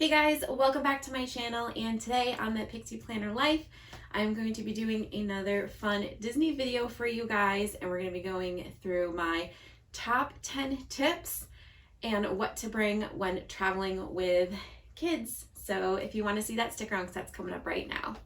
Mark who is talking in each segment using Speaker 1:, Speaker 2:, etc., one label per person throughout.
Speaker 1: Hey guys, welcome back to my channel, and today on the Pixie Planner Life, I'm going to be doing another fun Disney video for you guys, and we're going to be going through my top 10 tips and what to bring when traveling with kids. So if you want to see that, stick around because that's coming up right now.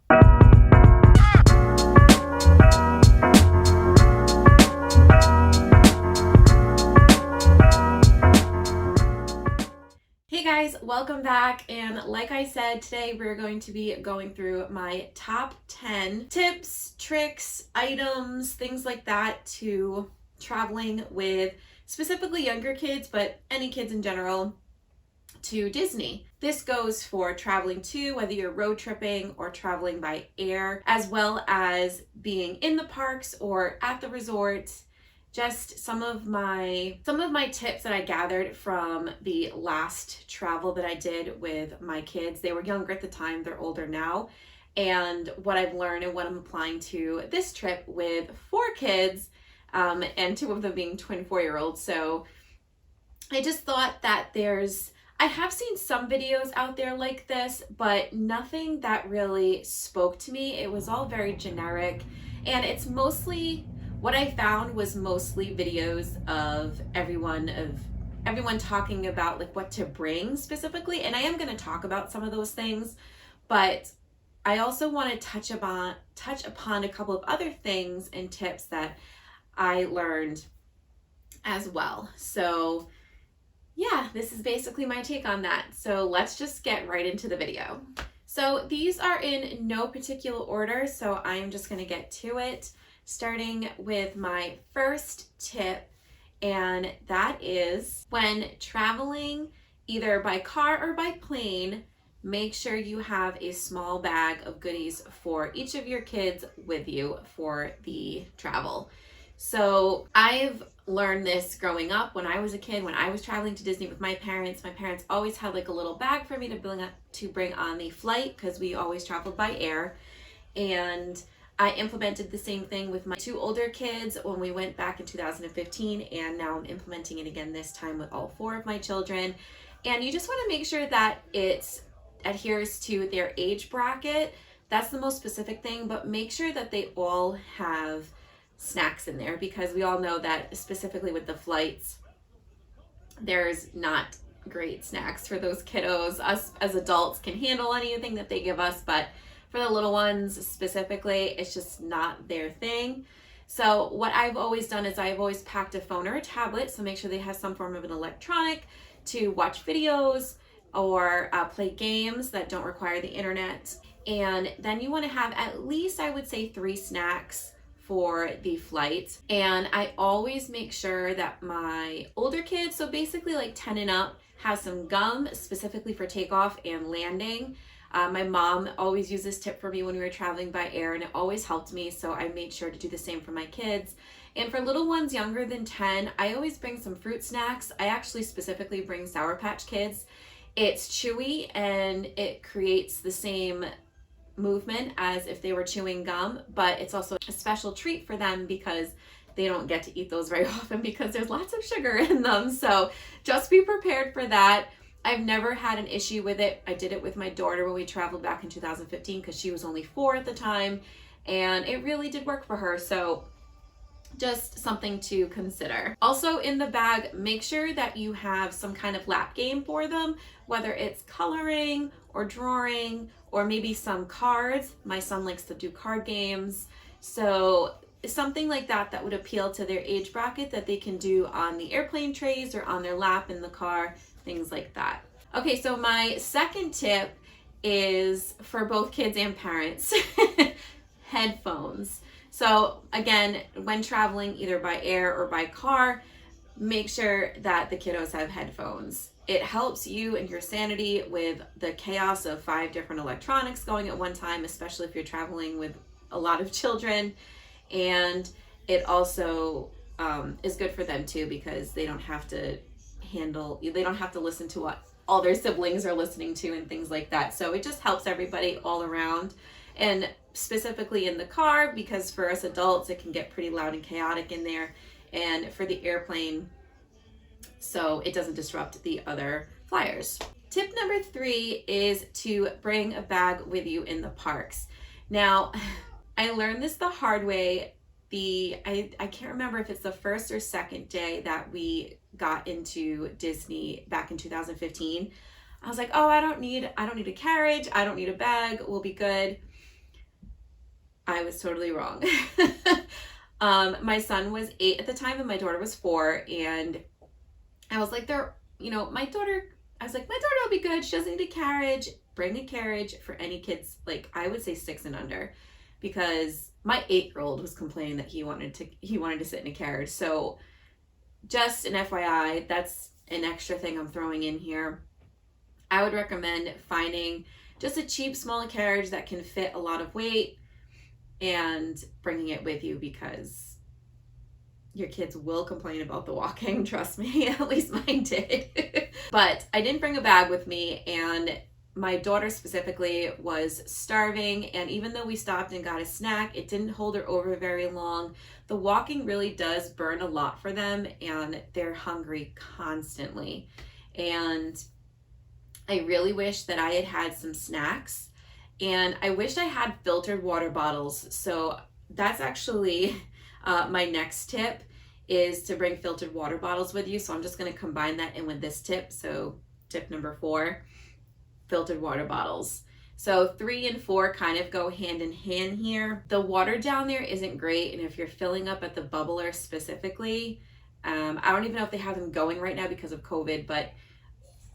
Speaker 1: Hey guys, welcome back, and like I said, today we're going to be going through my top 10 tips, tricks, items, things like that to traveling with specifically younger kids, but any kids in general, to Disney. This goes for traveling to, whether you're road tripping or traveling by air, as well as being in the parks or at the resort. Just some of my tips that I gathered from the last travel that I did with my kids. They were younger at the time, they're older now. And what I've learned and what I'm applying to this trip with 4 kids, and 2 of them being twin 4-year-olds. So I just thought that I have seen some videos out there like this, but nothing that really spoke to me. It was all very generic, and it's mostly, what I found was mostly videos of everyone talking about like what to bring specifically. And I am going to talk about some of those things, but I also want to touch upon a couple of other things and tips that I learned as well. So yeah, this is basically my take on that. So let's just get right into the video. So these are in no particular order, so I am just going to get to it, starting with my first tip, and that is when traveling either by car or by plane, make sure you have a small bag of goodies for each of your kids with you for the travel. So I've learned this growing up. When I was a kid, when I was traveling to Disney with my parents always had like a little bag for me to bring on the flight, because we always traveled by air. And I implemented the same thing with my 2 older kids when we went back in 2015, and now I'm implementing it again this time with all 4 of my children. And you just want to make sure that it adheres to their age bracket. That's the most specific thing, but make sure that they all have snacks in there, because we all know that specifically with the flights, there's not great snacks for those kiddos. Us as adults can handle anything that they give us, but for the little ones specifically, it's just not their thing. So what I've always done is I've always packed a phone or a tablet, so make sure they have some form of an electronic to watch videos or play games that don't require the internet. And then you want to have at least, I would say, 3 snacks for the flight. And I always make sure that my older kids, so basically like 10 and up, have some gum specifically for takeoff and landing. My mom always used this tip for me when we were traveling by air, and it always helped me, so I made sure to do the same for my kids. And for little ones younger than 10, I always bring some fruit snacks. I actually specifically bring Sour Patch Kids. It's chewy and it creates the same movement as if they were chewing gum, but it's also a special treat for them because they don't get to eat those very often because there's lots of sugar in them. So just be prepared for that. I've never had an issue with it. I did it with my daughter when we traveled back in 2015 because she was only 4 at the time, and it really did work for her. So just something to consider. Also in the bag, make sure that you have some kind of lap game for them, whether it's coloring or drawing or maybe some cards. My son likes to do card games. So something like that would appeal to their age bracket that they can do on the airplane trays or on their lap in the car, things like that. Okay, so my second tip is for both kids and parents. Headphones. So again, when traveling either by air or by car, make sure that the kiddos have headphones. It helps you and your sanity with the chaos of 5 different electronics going at one time, especially if you're traveling with a lot of children. And it also is good for them too, because they don't have to listen to what all their siblings are listening to and things like that. So it just helps everybody all around. And specifically in the car, because for us adults it can get pretty loud and chaotic in there, and for the airplane, so it doesn't disrupt the other flyers. Tip number 3 is to bring a bag with you in the parks. Now, I learned this the hard way. I can't remember if it's the first or second day that we got into Disney back in 2015. I was like, oh, I don't need a carriage. I don't need a bag. We'll be good. I was totally wrong. My son was 8 at the time and my daughter was 4. And I was like, my daughter will be good. She doesn't need a carriage. Bring a carriage for any kids, like I would say 6 and under, because my 8-year-old was complaining that he wanted to sit in a carriage. So just an FYI, that's an extra thing I'm throwing in here. I would recommend finding just a cheap small carriage that can fit a lot of weight and bringing it with you, because your kids will complain about the walking, trust me. At least mine did. But I didn't bring a bag with me, and my daughter specifically was starving, and even though we stopped and got a snack, it didn't hold her over very long. The walking really does burn a lot for them, and they're hungry constantly. And I really wish that I had had some snacks, and I wish I had filtered water bottles. So that's actually my next tip, is to bring filtered water bottles with you. So I'm just going to combine that in with this tip. So tip number 4, filtered water bottles. So 3 and 4 kind of go hand in hand here. The water down there isn't great, and if you're filling up at the bubbler specifically, I don't even know if they have them going right now because of COVID, but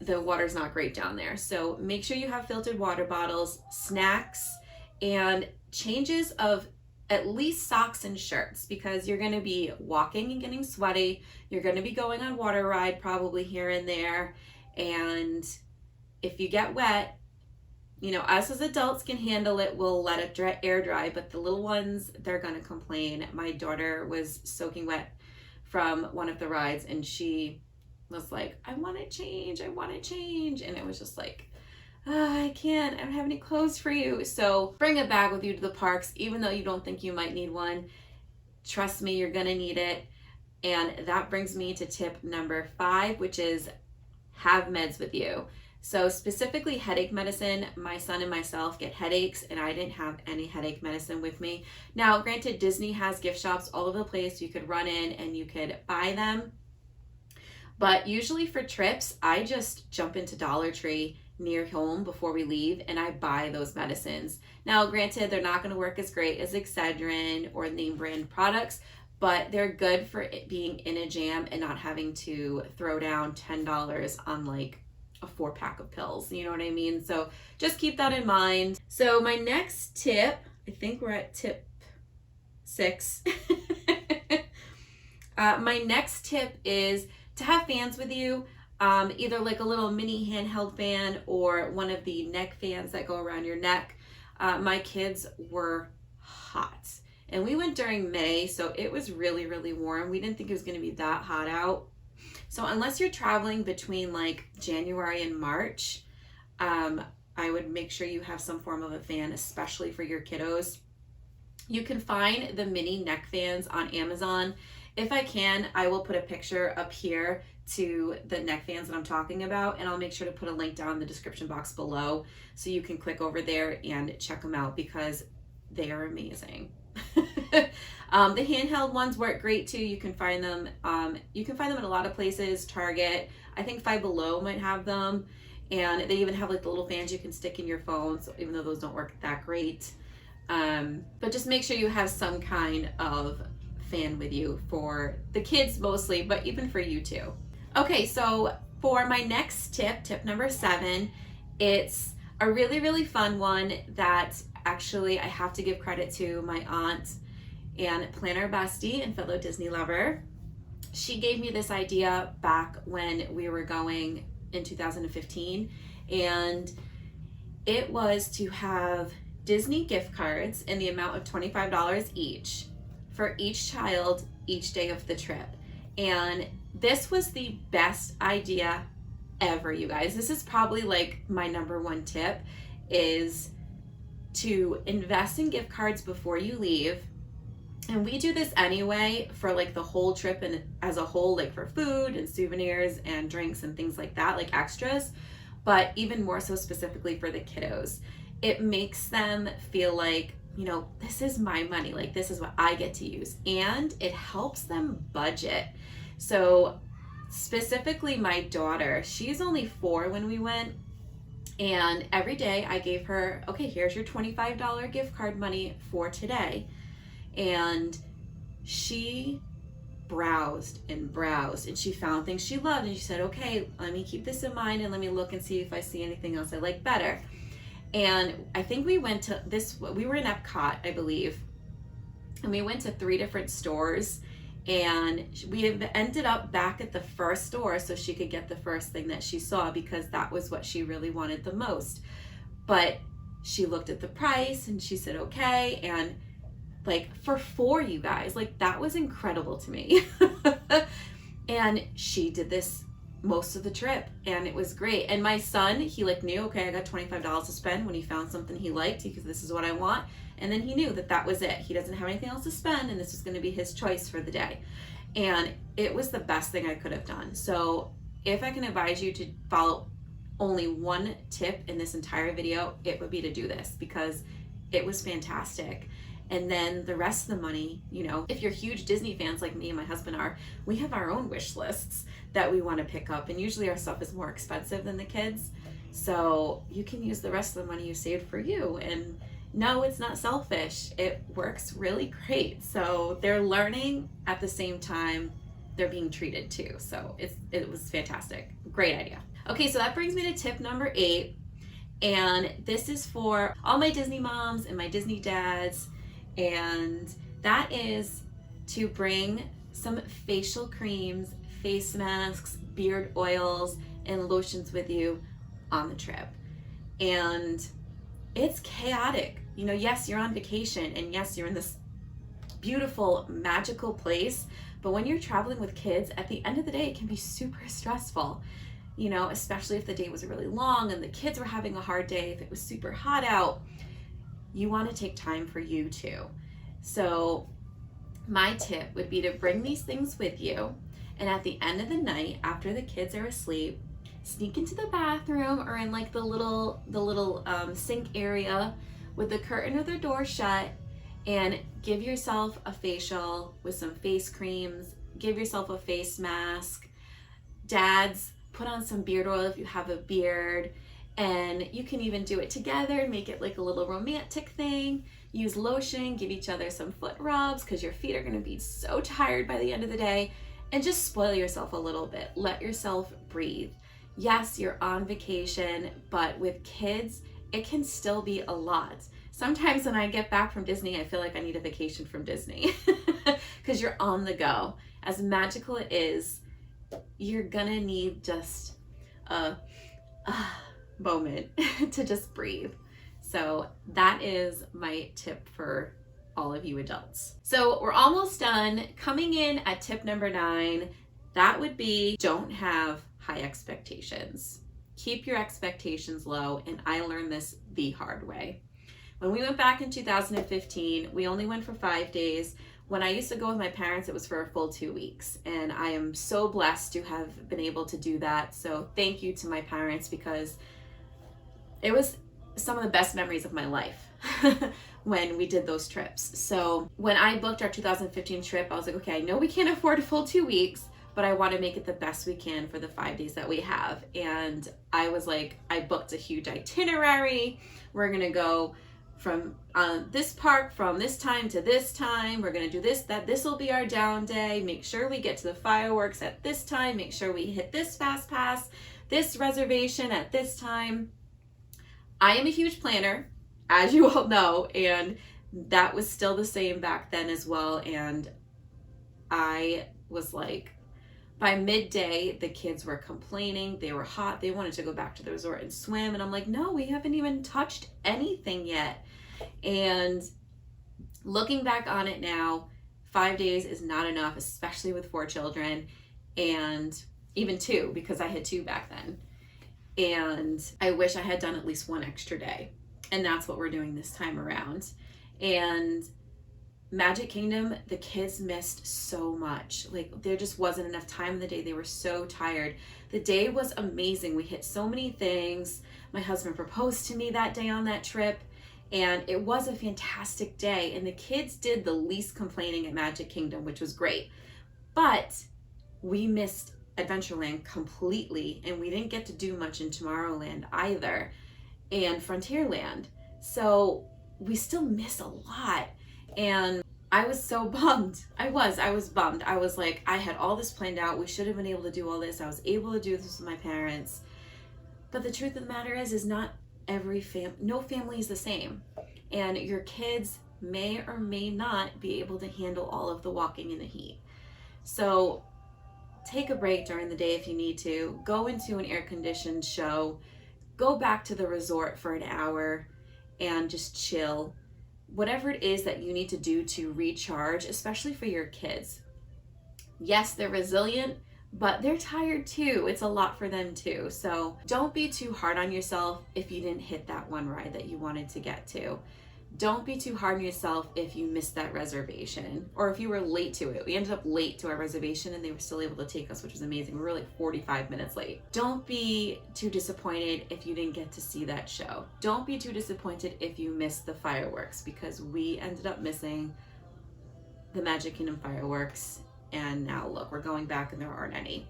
Speaker 1: the water's not great down there. So make sure you have filtered water bottles, snacks, and changes of at least socks and shirts, because you're going to be walking and getting sweaty. You're going to be going on water ride probably here and there. And if you get wet, us as adults can handle it. We'll let it air dry, but the little ones, they're going to complain. My daughter was soaking wet from one of the rides, and she was like, I want to change. And it was just like, I can't, I don't have any clothes for you. So bring a bag with you to the parks, even though you don't think you might need one. Trust me, you're gonna need it. And that brings me to tip number 5, which is have meds with you. So specifically headache medicine. My son and myself get headaches, and I didn't have any headache medicine with me. Now, granted, Disney has gift shops all over the place. You could run in and you could buy them. But usually for trips, I just jump into Dollar Tree near home before we leave, and I buy those medicines. Now, granted, they're not going to work as great as Excedrin or name brand products, but they're good for it being in a jam and not having to throw down $10 on like a 4-pack of pills. You know what I mean? So just keep that in mind. So my next tip, I think we're at tip 6. My next tip is to have fans with you, either like a little mini handheld fan or one of the neck fans that go around your neck. My kids were hot, and we went during May, so it was really, really warm. We didn't think it was going to be that hot out. So unless you're traveling between like January and March, I would make sure you have some form of a fan, especially for your kiddos. You can find the mini neck fans on Amazon. If I can, I will put a picture up here to the neck fans that I'm talking about, and I'll make sure to put a link down in the description box below so you can click over there and check them out, because they are amazing. The handheld ones work great too. You can find them in a lot of places. Target, I think Five Below might have them, and they even have like the little fans you can stick in your phone, so even though those don't work that great. But just make sure you have some kind of fan with you, for the kids mostly, but even for you too. Okay, so for my next tip number 7, it's a really, really fun one that actually I have to give credit to my aunt and planner bestie and fellow Disney lover. She gave me this idea back when we were going in 2015, and it was to have Disney gift cards in the amount of $25 each for each child each day of the trip. And this was the best idea ever, you guys. This is probably like my number 1 tip, is to invest in gift cards before you leave. And we do this anyway for like the whole trip and as a whole, like for food and souvenirs and drinks and things like that, like extras. but even more so specifically for the kiddos. It makes them feel like, you know, this is my money, like this is what I get to use, and it helps them budget. So specifically my daughter, she's only 4 when we went, and every day I gave her, okay, here's your $25 gift card money for today. And she browsed and browsed, and she found things she loved, and she said, okay, let me keep this in mind and let me look and see if I see anything else I like better. And I think we went to we were in Epcot, I believe, and we went to 3 different stores, and we ended up back at the first store so she could get the first thing that she saw, because that was what she really wanted the most. But she looked at the price and she said, okay, and like for 4, you guys, like that was incredible to me. And she did this most of the trip, and it was great. And my son, he like knew, okay, I got $25 to spend when he found something he liked, because this is what I want. And then he knew that that was it. He doesn't have anything else to spend, and this was going to be his choice for the day. And it was the best thing I could have done. So if I can advise you to follow only one tip in this entire video, it would be to do this, because it was fantastic. And then the rest of the money, you know, if you're huge Disney fans like me and my husband are, we have our own wish lists that we want to pick up. And usually our stuff is more expensive than the kids. So you can use the rest of the money you saved for you. And no, it's not selfish. It works really great. So they're learning at the same time they're being treated too. So it was fantastic. Great idea. Okay, so that brings me to tip number 8. And this is for all my Disney moms and my Disney dads. And that is to bring some facial creams, face masks, beard oils, and lotions with you on the trip. And it's chaotic. You know, yes, you're on vacation, and yes, you're in this beautiful, magical place, but when you're traveling with kids, at the end of the day, it can be super stressful. You know, especially if the day was really long and the kids were having a hard day, if it was super hot out, you want to take time for you too. So my tip would be to bring these things with you, and at the end of the night, after the kids are asleep, sneak into the bathroom or in like the little sink area with the curtain or the door shut, and give yourself a facial with some face creams, give yourself a face mask. Dads, put on some beard oil if you have a beard, and you can even do it together and make it like a little romantic thing. Use lotion, give each other some foot rubs, because your feet are going to be so tired by the end of the day, and just spoil yourself a little bit. Let yourself breathe. Yes, you're on vacation, but with kids, it can still be a lot. Sometimes when I get back from Disney, I feel like I need a vacation from Disney, because you're on the go. As magical it is, you're gonna need just a moment to just breathe. So that is my tip for all of you adults. So we're almost done. Coming in at tip number 9, that would be, don't have high expectations. Keep your expectations low, and I learned this the hard way. When we went back in 2015, we only went for 5 days. When I used to go with my parents, it was for a full 2 weeks, and I am so blessed to have been able to do that. So thank you to my parents, because it was some of the best memories of my life when we did those trips. So when I booked our 2015 trip, I was like, okay, I know we can't afford a full 2 weeks, but I want to make it the best we can for the 5 days that we have. And I was like, I booked a huge itinerary. We're going to go from this park from this time to this time. We're going to do this, that. This will be our down day. Make sure we get to the fireworks at this time. Make sure we hit this fast pass, this reservation at this time. I am a huge planner, as you all know, and that was still the same back then as well. And I was like, by midday, the kids were complaining. They were hot. They wanted to go back to the resort and swim. And I'm like, no, we haven't even touched anything yet. And looking back on it now, 5 days is not enough, especially with 4 children, and even 2, because I had 2 back then. And I wish I had done at least 1 extra day. And that's what we're doing this time around. And Magic Kingdom, the kids missed so much. Like, there just wasn't enough time in the day. They were so tired. The day was amazing. We hit so many things. My husband proposed to me that day on that trip, and it was a fantastic day. And the kids did the least complaining at Magic Kingdom, which was great. But we missed Adventureland completely, and we didn't get to do much in Tomorrowland either, and Frontierland. So we still miss a lot. And I was so bummed. I was bummed. I was like, I had all this planned out. We should have been able to do all this. I was able to do this with my parents. But the truth of the matter is not every no family is the same. And your kids may or may not be able to handle all of the walking in the heat. So take a break during the day if you need to. Go into an air-conditioned show. Go back to the resort for an hour and just chill. Whatever it is that you need to do to recharge, especially for your kids. Yes, they're resilient, but they're tired too. It's a lot for them too. So don't be too hard on yourself if you didn't hit that one ride that you wanted to get to. Don't be too hard on yourself if you missed that reservation or if you were late to it. We ended up late to our reservation and they were still able to take us, which was amazing. We were like 45 minutes late. Don't be too disappointed if you didn't get to see that show. Don't be too disappointed if you missed the fireworks, because we ended up missing the Magic Kingdom fireworks. And now look, we're going back and there aren't any.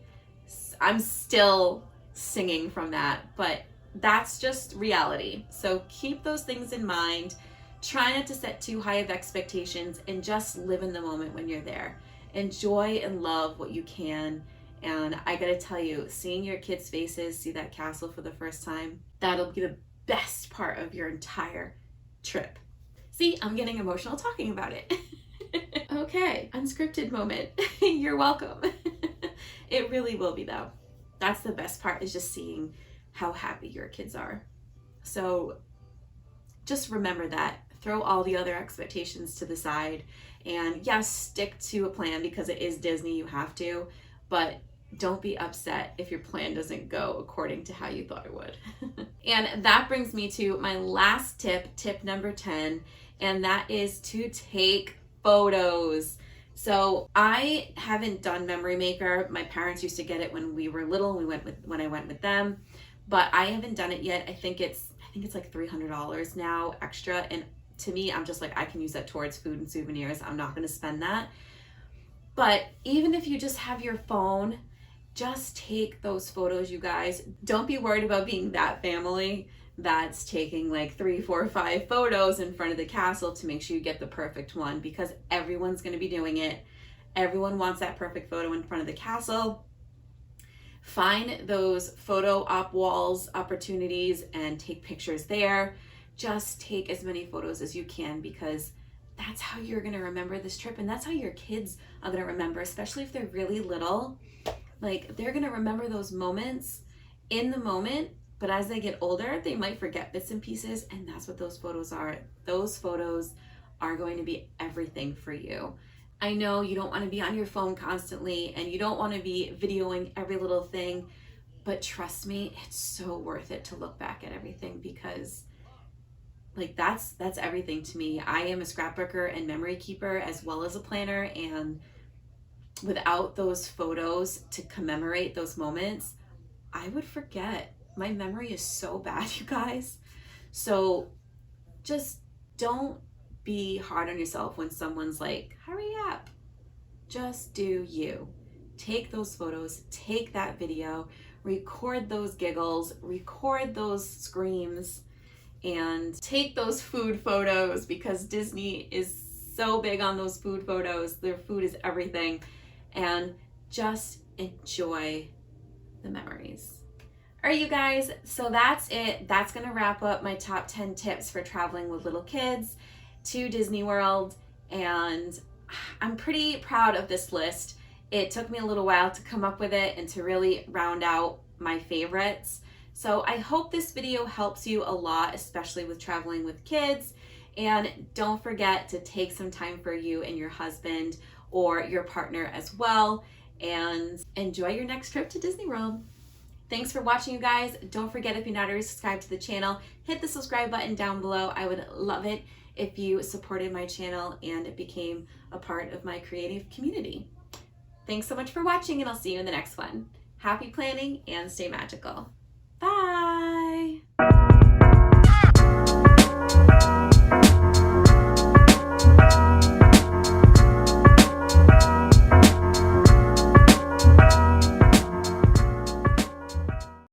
Speaker 1: I'm still singing from that, but that's just reality. So keep those things in mind. Try not to set too high of expectations and just live in the moment when you're there. Enjoy and love what you can. And I gotta tell you, seeing your kids' faces, see that castle for the first time, that'll be the best part of your entire trip. See, I'm getting emotional talking about it. Okay, unscripted moment. You're welcome. It really will be though. That's the best part, is just seeing how happy your kids are. So just remember that. Throw all the other expectations to the side, and yes, stick to a plan because it is Disney, you have to, but don't be upset if your plan doesn't go according to how you thought it would. And that brings me to my last tip, tip number 10, and that is to take photos. So I haven't done Memory Maker. My parents used to get it when we were little, when I went with them, but I haven't done it yet. I think it's like $300 now extra, and to me, I'm just like, I can use that towards food and souvenirs. I'm not going to spend that. But even if you just have your phone, just take those photos, you guys. Don't be worried about being that family that's taking like 3, 4, 5 photos in front of the castle to make sure you get the perfect one, because everyone's going to be doing it. Everyone wants that perfect photo in front of the castle. Find those photo op walls opportunities and take pictures there. Just take as many photos as you can, because that's how you're going to remember this trip, and that's how your kids are going to remember, especially if they're really little. Like, they're going to remember those moments in the moment, but as they get older, they might forget bits and pieces, and that's what those photos are. Those photos are going to be everything for you. I know you don't want to be on your phone constantly, and you don't want to be videoing every little thing, but trust me, it's so worth it to look back at everything, because like that's everything to me. I am a scrapbooker and memory keeper as well as a planner, and without those photos to commemorate those moments, I would forget. My memory is so bad, you guys. So just don't be hard on yourself when someone's like, hurry up. Just do you. Take those photos, take that video, record those giggles, record those screams, and take those food photos, because Disney is so big on those food photos. Their food is everything, and just enjoy the memories. All right, you guys, so that's it. That's gonna wrap up my top 10 tips for traveling with little kids to Disney World, and I'm pretty proud of this list. It took me a little while to come up with it and to really round out my favorites. So I hope this video helps you a lot, especially with traveling with kids. And don't forget to take some time for you and your husband or your partner as well, and enjoy your next trip to Disney World. Thanks for watching, you guys. Don't forget, if you're not already subscribed to the channel, hit the subscribe button down below. I would love it if you supported my channel and became a part of my creative community. Thanks so much for watching, and I'll see you in the next one. Happy planning and stay magical. Bye.